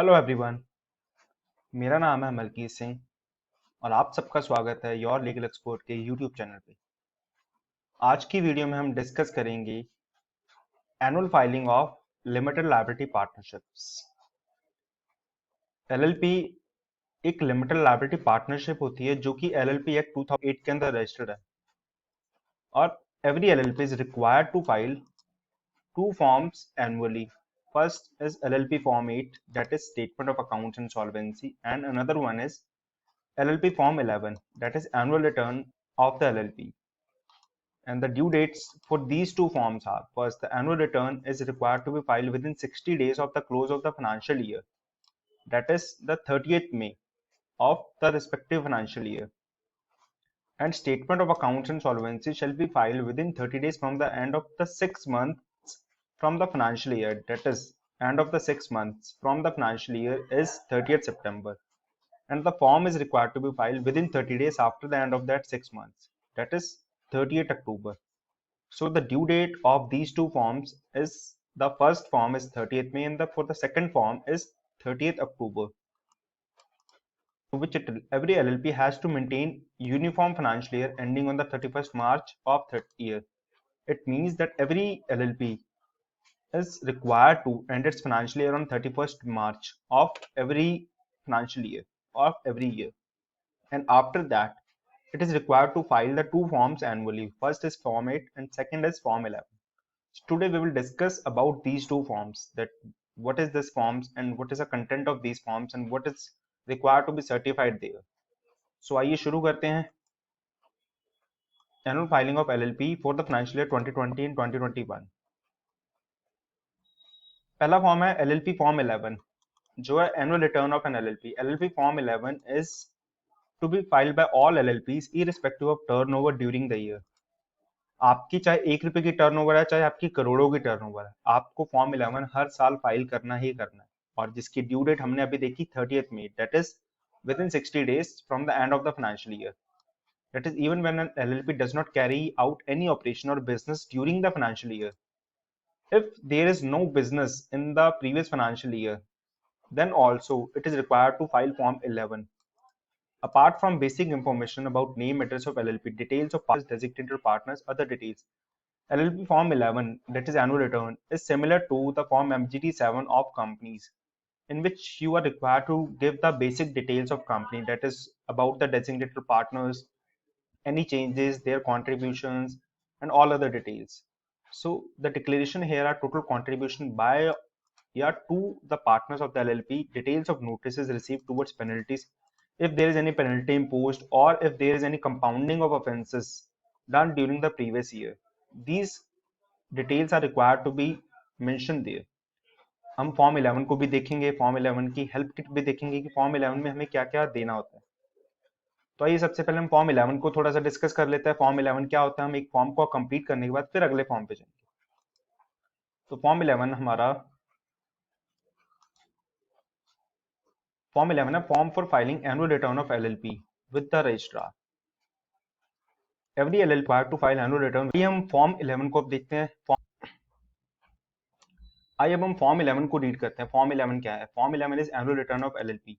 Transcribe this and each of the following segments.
Hello everyone, मेरा नाम है मलकीत सिंह और आप सबका स्वागत है योर लीगल एक्सपर्ट के यूट्यूब चैनल पे। आज की वीडियो में हम डिस्कस करेंगे annual filing of limited liability partnerships. LLP एक लिमिटेड लायबिलिटी पार्टनरशिप होती है जो कि एलएलपी एक्ट 2008 के अंदर रजिस्टर्ड है और every LLP is required to file two forms annually. First is LLP Form 8, that is Statement of Accounts and Solvency, and another one is LLP Form 11, that is Annual Return of the LLP. And the due dates for these two forms are: first, the annual return is required to be filed within 60 days of the close of the financial year, that is the 30th May of the respective financial year. And statement of accounts and solvency shall be filed within 30 days from the end of the 6 months from the financial year, that is end of the 6 months from the financial year is 30th September, and the form is required to be filed within 30 days after the end of that 6 months, that is 30th October. So the due date of these two forms is, the first form is 30th May and for the second form is 30th October, which every LLP has to maintain uniform financial year ending on the 31st March of that year. It means that every LLP is required to end its financial year on 31st March of every financial year of every year. And after that, it is required to file the two forms annually. First is Form 8 and second is Form 11. So today we will discuss about these two forms, that what is this forms and what is the content of these forms and what is required to be certified there. So आइए शुरू करते हैं annual filing of LLP for the financial year 2020 and 2021। पहला form है LLP form 11 जो है annual return of an LLP. LLP form 11 is to be filed by all LLPs irrespective of turnover during the year. आपकी चाहे 1 रुपए की turnover है चाहे आपकी करोड़ों की टर्नओवर है, आपको फॉर्म 11 हर साल फाइल करना ही करना है। और जिसकी ड्यू डेट हमने अभी देखी 30th May, that is within 60 days from the end of the financial year. That is even when an LLP does not carry out any operation or business during the financial year. If there is no business in the previous financial year, then also it is required to file Form 11. Apart from basic information about name, address of LLP, details of partners, designated partners, other details, LLP Form 11, that is annual return, is similar to the Form MGT7 of companies, in which you are required to give the basic details of company, that is about the designated partners, any changes, their contributions, and all other details. So the declaration here are total contribution by to the partners of the LLP, details of notices received towards penalties, if there is any penalty imposed, or if there is any compounding of offenses done during the previous year. These details are required to be mentioned there. हम form 11 को भी देखेंगे, form 11 की help kit भी देखेंगे कि form 11 में हमें क्या क्या देना होता है। तो आइए सबसे पहले हम फॉर्म 11 को थोड़ा सा डिस्कस कर लेते हैं। फॉर्म 11 क्या होता है, हम एक फॉर्म को कंप्लीट करने के बाद फिर अगले फॉर्म पे जाएंगे। तो फॉर्म 11 हमारा फॉर्म 11 है form for filing annual return of LLP with the registrar. Every LLP required to file annual return. हम फॉर्म 11 को अब देखते हैं। आइए अब हम फॉर्म 11 को रीड करते हैं। फॉर्म 11 क्या है? Form 11 is annual return of LLP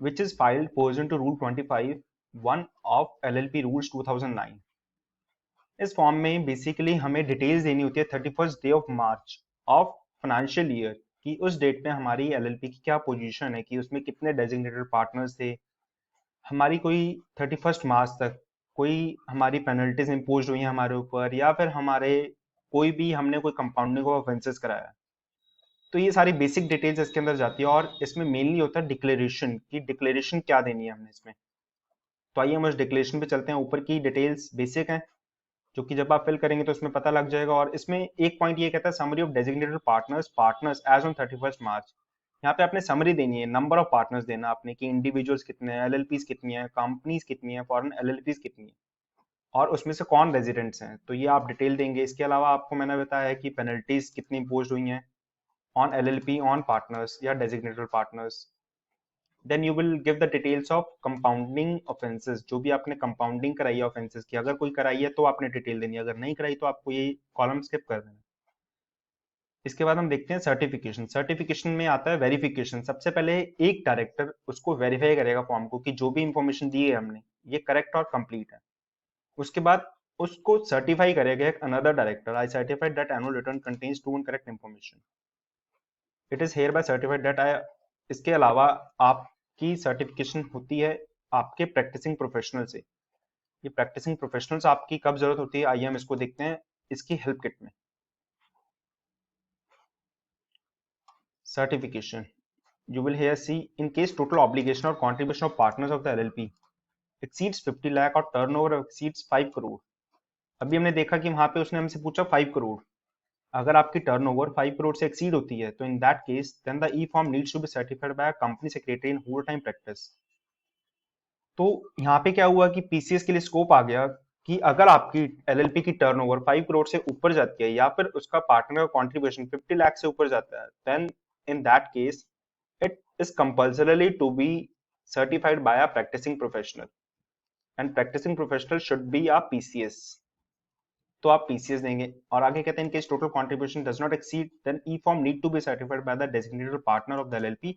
which is filed pursuant to Rule 25(1) of LLP Rules 2009. इस फॉर्म में बेसिकली हमें डिटेल्स देनी होती है 31st day of March of financial year कि उस डेट में हमारी एलएलपी की क्या पोजीशन है, कि उसमें कितने डेजिग्नेटेड पार्टनर्स थे, हमारी कोई 31st मार्च तक कोई हमारी पेनल्टीज इम्पोज हुई हैं हमारे ऊपर, या फिर हमारे कोई भी हमने कोई कंपाउंडिंग ऑफ ऑफेंसेस कराया। तो ये सारी बेसिक डिटेल्स इसके अंदर जाती है और इसमें मेनली होता है डिक्लेरेशन, कि डिक्लेरेशन क्या देनी है हमने इसमें। तो आइए हम उस डिक्लेरेशन पे चलते हैं। ऊपर की डिटेल्स बेसिक हैं जो कि जब आप फिल करेंगे तो उसमें पता लग जाएगा। और इसमें एक पॉइंट ये कहता है summary of designated partners as on 31st March. यहाँ पे आपने समरी देनी है, नंबर ऑफ पार्टनर्स देना आपने कि इंडिविजुअल्स कितने हैं, एलएलपीज कितनी है, कंपनीज कितनी है, फॉरेन एलएलपीज कितनी है, और उसमें से कौन रेजिडेंट्स हैं, तो ये आप डिटेल देंगे। इसके अलावा आपको मैंने बताया है कि पेनल्टीज कितनी इम्पोज हुई हैं on LLP on partners या designated partners. Then you will give the details of compounding offenses, जो भी आपने compounding कराई है offenses की, अगर कोई कराई है तो आपने डिटेल देनी है, अगर नहीं कराई तो आपको ये कॉलम स्किप कर देना। इसके बाद हम देखते हैं सर्टिफिकेशन। सर्टिफिकेशन में आता है वेरिफिकेशन। सबसे पहले एक डायरेक्टर उसको वेरीफाई करेगा फॉर्म को कि जो भी इंफॉर्मेशन दी है हमने ये करेक्ट और कंप्लीट है। उसके बाद उसको सर्टिफाई करेगा एक another director, I certified that annual return contains true and correct information, it is hereby certified that I. इसके अलावा आपकी सर्टिफिकेशन होती है आपके प्रैक्टिसिंग प्रोफेशनल से। ये प्रैक्टिसिंग प्रोफेशनल्स आपकी कब जरूरत होती है, आइए हम इसको देखते हैं इसकी हेल्प किट में। Certification. You will here see in case total obligation or contribution of partners of the LLP exceeds 50 lakh और turnover exceeds 5 करोड़। अभी हमने देखा कि वहां पे उसने हमसे पूछा 5 करोड़। अगर आपकी टर्नओवर 5 करोड़ से एक्सीड होती है तो in that case then the e form needs to be certified by company secretary in whole time practice. तो यहाँ पे क्या हुआ कि पीसीएस के लिए स्कोप आ गया कि अगर आपकी एलएलपी की टर्नओवर 5 करोड़ से ऊपर जाती है या फिर उसका पार्टनर का कंट्रीब्यूशन 50 लाख से ऊपर जाता है, then in that case it is compulsorily to be certified by a practicing professional and practicing professional should be a PCS। तो आप PCS देंगे। और आगे कहते हैं in case total contribution does not exceed then e-form need to be certified by the designated partner of the LLP।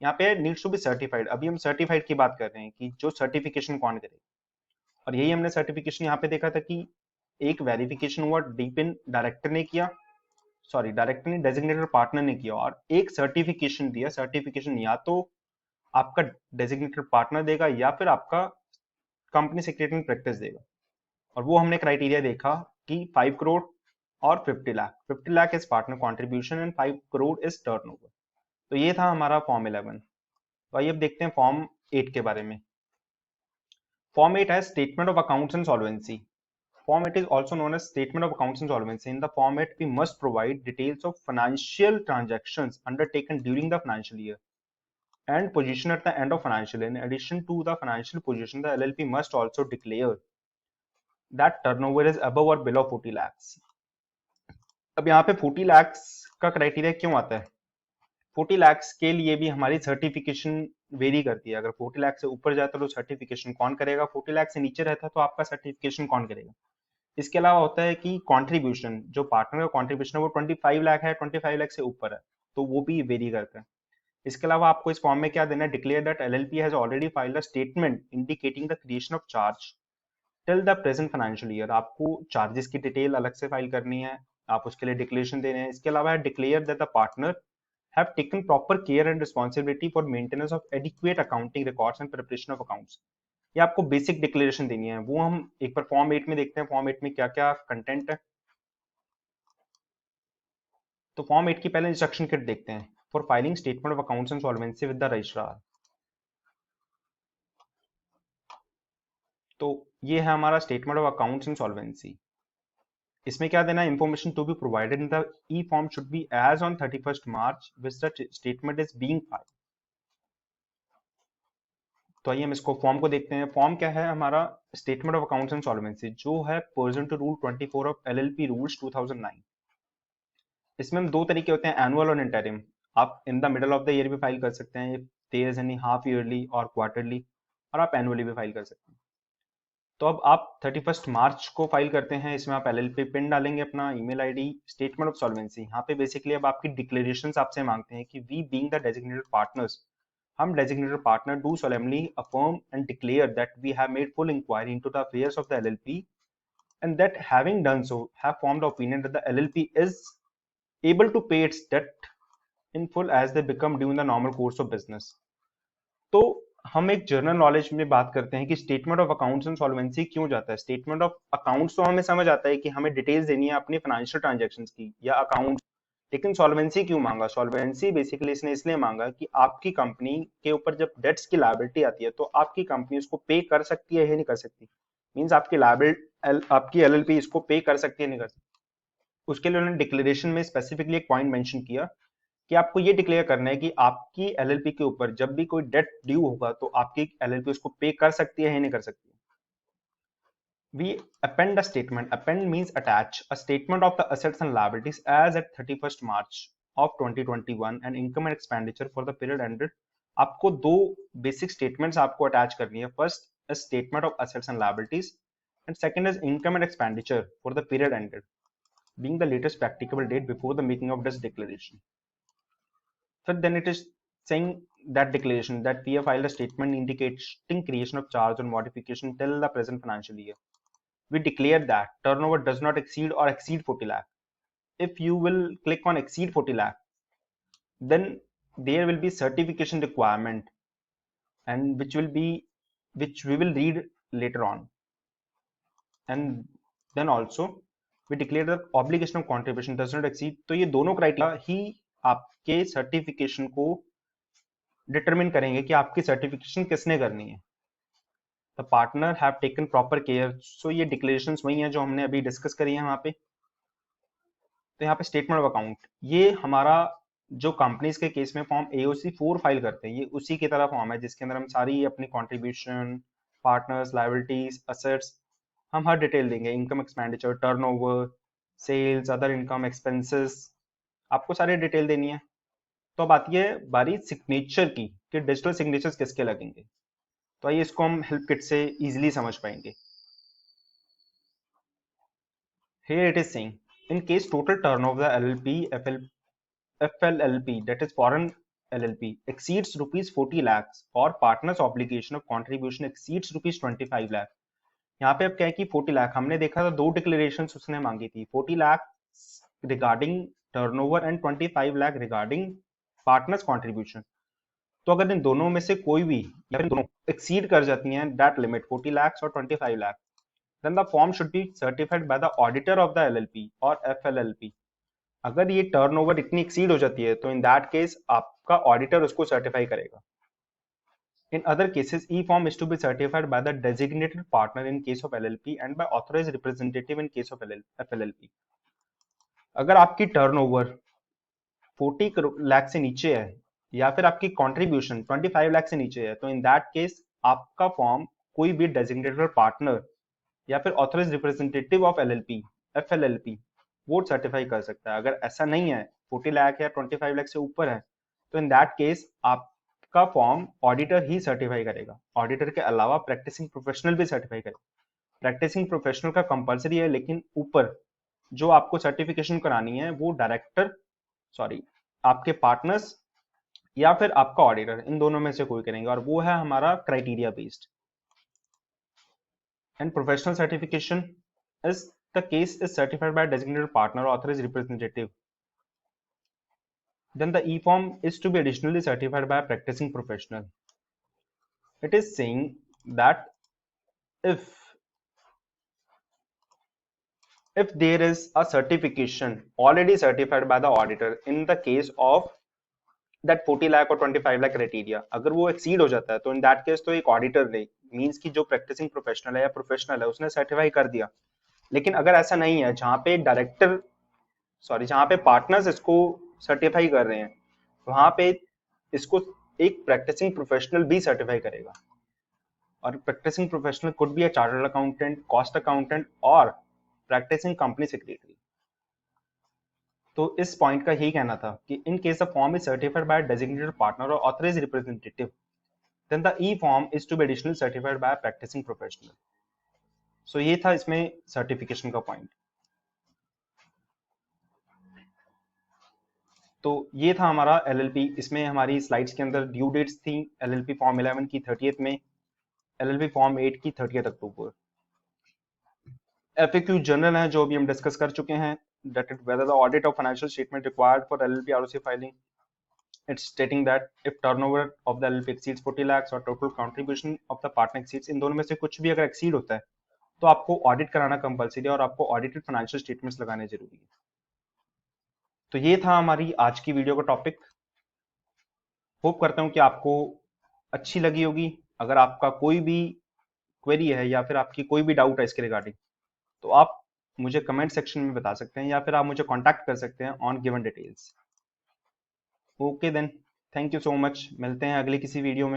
यहाँ पे needs to be certified। अभी हम certified की बात कर रहे हैं कि जो certification कौन करेगा। और यही हमने certification यहाँ पे देखा था कि एक verification हुआ डीप इन डायरेक्टर ने किया, सॉरी डायरेक्टर ने डेजिग्नेटेड पार्टनर ने किया, और एक सर्टिफिकेशन दिया। सर्टिफिकेशन या तो आपका डेजिग्नेटेड पार्टनर देगा या फिर आपका कंपनी सेक्रेटरी प्रैक्टिस देगा। और वो हमने क्राइटेरिया देखा कि 5 करोड़ और 50 lakh. 50 lakh is partner contribution and 5 crore is turnover. तो ये था हमारा फॉर्म 11। तो आइए अब देखते हैं फॉर्म 8 के बारे में। फॉर्म 8 है statement of accounts and solvency. Form 8 is also known as Statement of Accounts and Solvency. In the Form 8, we must provide details of financial transactions undertaken during the financial year and position at the end of financial year. In addition to the financial position, the LLP must also declare that turnover is above or below 40 lakhs. अब यहाँ पे 40 lakhs का criteria क्यों आता है? 40 lakhs के लिए भी हमारी सर्टिफिकेशन वेरी करती है। अगर 40 लाख से ऊपर जाता है तो सर्टिफिकेशन कौन करेगा, 40 लाख से नीचे रहता है तो आपका सर्टिफिकेशन कौन करेगा। इसके अलावा होता है कि कंट्रीब्यूशन, जो पार्टनर का कंट्रीब्यूशन है वो 25 लाख है, 25 लाख से ऊपर है तो वो भी वेरी करता है। इसके अलावा आपको इस फॉर्म में क्या देना है, declare that LLP has already filed a statement indicating the creation of charge till the present financial year. आपको चार्जेस की डिटेल अलग से फाइल करनी है, आप उसके लिए डिक्लेरेशन दे रहे हैं। इसके अलावा declare that the partner have taken proper care and responsibility for maintenance of adequate accounting records and preparation of accounts. ये आपको बेसिक डिक्लेरेशन देनी है, वो हम एक बार फॉर्म 8 में देखते हैं फॉर्म 8 में क्या क्या कंटेंट है। तो फॉर्म 8 की पहले इंस्ट्रक्शन किट देखते हैं for filing statement of accounts and solvency with the registrar. तो ये है हमारा statement of accounts and solvency. इसमें क्या देना है, information to be provided in the e form should be as on 31 March which the statement is being filed. तो आइए हम इसको फॉर्म को देखते हैं। फॉर्म क्या है हमारा, statement of accounts and solvency, जो है pursuant to rule 24 of LLP rules 2009। इसमें हम दो तरीके होते हैं, एनुअल और इंटरिम। आप in the middle of the year भी फाइल कर सकते हैं, there is any half yearly और क्वार्टरली, और आप एनुअली भी फाइल कर सकते हैं। तो अब आप 31 मार्च को फाइल करते हैं, इसमें आप एलएलपी पिन डालेंगे, अपना email ID, statement of solvency. यहाँ पे बेसिकली अब आपकी डिक्लेरेशंस आपसे मांगते हैं कि we being the designated partners, हम designated partner do solemnly affirm and declare that we have made full inquiry into the affairs of the LLP and that having done so have formed the opinion that the LLP is able to pay its debt in full as they become due in the normal course of business। तो हम एक general knowledge में बात करते हैं कि statement of accounts and solvency क्यों जाता है। स्टेटमेंट ऑफ अकाउंट्स तो हमें समझ आता है कि हमें डिटेल्स देनी है अपनी फाइनेंशियल ट्रांजैक्शंस की या अकाउंट, लेकिन सॉल्वेंसी क्यों मांगा। सॉल्वेंसी बेसिकली इसने इसलिए मांगा कि आपकी कंपनी के ऊपर जब डेट्स की लायबिलिटी आती है तो आपकी कंपनी उसको पे कर सकती है या नहीं कर सकती। मींस आपकी लायबिलिटी, आपकी एलएलपी इसको पे कर सकती है नहीं कर सकती। उसके लिए उन्होंने डिक्लेरेशन में स्पेसिफिकली एक पॉइंट मेंशन किया कि आपको ये डिक्लेयर करना है कि आपकी एलएलपी के ऊपर जब भी कोई डेट ड्यू होगा तो आपकी एलएलपी उसको पे कर सकती है या नहीं कर सकती। We append a statement. Append means attach a statement of the assets and liabilities as at 31st March of 2021 and income and expenditure for the period ended। आपको दो बेसिक स्टेटमेंट्स आपको अटैच करनी है। First is statement of assets and liabilities and second is income and expenditure for the period ended. being the latest practicable date before the making of this declaration. So then it is saying that declaration that we have filed a statement indicating creation of charge or modification till the present financial year. We declare that turnover does not exceed or exceed 40 lakh. If you will click on exceed 40 lakh, then there will be certification requirement, and which we will read later on. And then also we declare the obligation of contribution does not exceed. तो ये दोनों criteria ही आपके certification को determine करेंगे कि आपकी certification किसने करनी है. The partner have taken proper care. So ये डिक्लेरेशंस वही हैं जो हमने अभी डिस्कस करी है वहां पे. तो यहाँ पे स्टेटमेंट ऑफ अकाउंट, ये हमारा जो कंपनीज के केस में फॉर्म AOC 4 फाइल करते हैं, ये उसी की तरह फॉर्म है जिसके अंदर हम सारी अपनी कंट्रीब्यूशन, पार्टनर्स, लायबिलिटीज, असेट्स, हम हर डिटेल देंगे. Income, expenditure, turnover, sales, other income, expenses, आपको सारी डिटेल देनी है. तो अब आती है बारी सिग्नेचर की कि डिजिटल सिग्नेचर्स किसके लगेंगे. तो आइए इसको हम हेल्प किट से इजीली समझ पाएंगे. Here it is saying, in case total turnover of the FLLP, that is foreign LLP, exceeds rupees 40 lakhs or partner's obligation of contribution exceeds rupees 25 lakh. यहाँ पे अब क्या है कि 40 लाख हमने देखा था, दो डिक्लेरेशंस उसने मांगी थी, 40 lakh regarding turnover and 25 lakh regarding partners contribution. तो अगर इन दोनों में से कोई भी या फिर दोनों एक्सीड कर जाती हैं दैट लिमिट 40 lakhs और 25 lakh, then the form should be certified by the auditor of the LLP or FLLP. अगर ये टर्नओवर इतनी एक्सीड हो जाती है तो इन दैट केस आपका ऑडिटर उसको सर्टिफाई करेगा. In other cases, e-form is to be certified by the designated partner in case of LLP and by authorized representative in case of FLLP. अगर आपकी टर्नओवर 40 लाख से नीचे है या फिर आपकी कंट्रीब्यूशन 25 लाख से नीचे है तो इन दैट केस आपका फॉर्म कोई भी डेजिग्नेटेड पार्टनर या फिर authorised representative of LLP, FLLP वो सर्टिफाई कर सकता है. अगर ऐसा नहीं है, 40 लाख या 25 लाख से ऊपर है, तो इन दैट केस आपका फॉर्म ऑडिटर ही सर्टिफाई करेगा. ऑडिटर के अलावा प्रैक्टिसिंग प्रोफेशनल भी सर्टिफाई करेगा. प्रैक्टिसिंग प्रोफेशनल का कंपलसरी है, लेकिन ऊपर जो आपको सर्टिफिकेशन करानी है वो डायरेक्टर, आपके पार्टनर्स या फिर आपका ऑडिटर, इन दोनों में से कोई करेंगे, और वो है हमारा criteria based. And professional certification is the case is certified by a designated partner or authorized representative. Then the e-form is to be additionally certified by a practicing professional. It is saying that if there is a certification already certified by the auditor in the case of that 40 lakh और 25 lakh criteria, अगर वो exceed हो जाता है तो in that case तो एक auditor ने, मींस कि जो प्रैक्टिसिंग प्रोफेशनल है या प्रोफेशनल है, उसने सर्टिफाई कर दिया. लेकिन अगर ऐसा नहीं है जहां पे जहां पे पार्टनर्स इसको सर्टिफाई कर रहे हैं, वहां पे इसको एक प्रैक्टिसिंग प्रोफेशनल भी सर्टिफाई करेगा. और practising professional could be a chartered accountant, cost accountant और प्रैक्टिसिंग कंपनी सेक्रेटरी. तो इस पॉइंट का यही कहना था कि in case the form is certified by designated partner और authorised representative, then the e form is to be additionally certified by practising professional. So ये था इसमें सर्टिफिकेशन का पॉइंट. तो ये था हमारा LLP. इसमें हमारी स्लाइड्स के अंदर ड्यू डेट्स थी LLP फॉर्म 11 की 30th में, LLP फॉर्म 8 की 30th अक्टूबर. FAQ जनरल है जो अभी हम डिस्कस कर चुके हैं, that is whether the audit of financial statement required for LLP ROC filing. It's stating that if turnover of the LLP exceeds 40 lakhs or total contribution of the partner exceeds, इन दोनों में से कुछ भी अगर exceed होता है तो आपको ऑडिट कराना कंपलसरी है और आपको ऑडिटेड फाइनेंशियल स्टेटमेंट्स लगाने जरूरी है. तो ये था हमारी आज की वीडियो का टॉपिक. होप करता हूँ कि आपको अच्छी लगी होगी. अगर आपका कोई भी क्वेरी है या फिर आपकी कोई भी डाउट है इसके रिगार्डिंग, तो आप मुझे कमेंट सेक्शन में बता सकते हैं या फिर आप मुझे कांटेक्ट कर सकते हैं on given details. Okay then, thank you so much. मिलते हैं अगली किसी वीडियो में.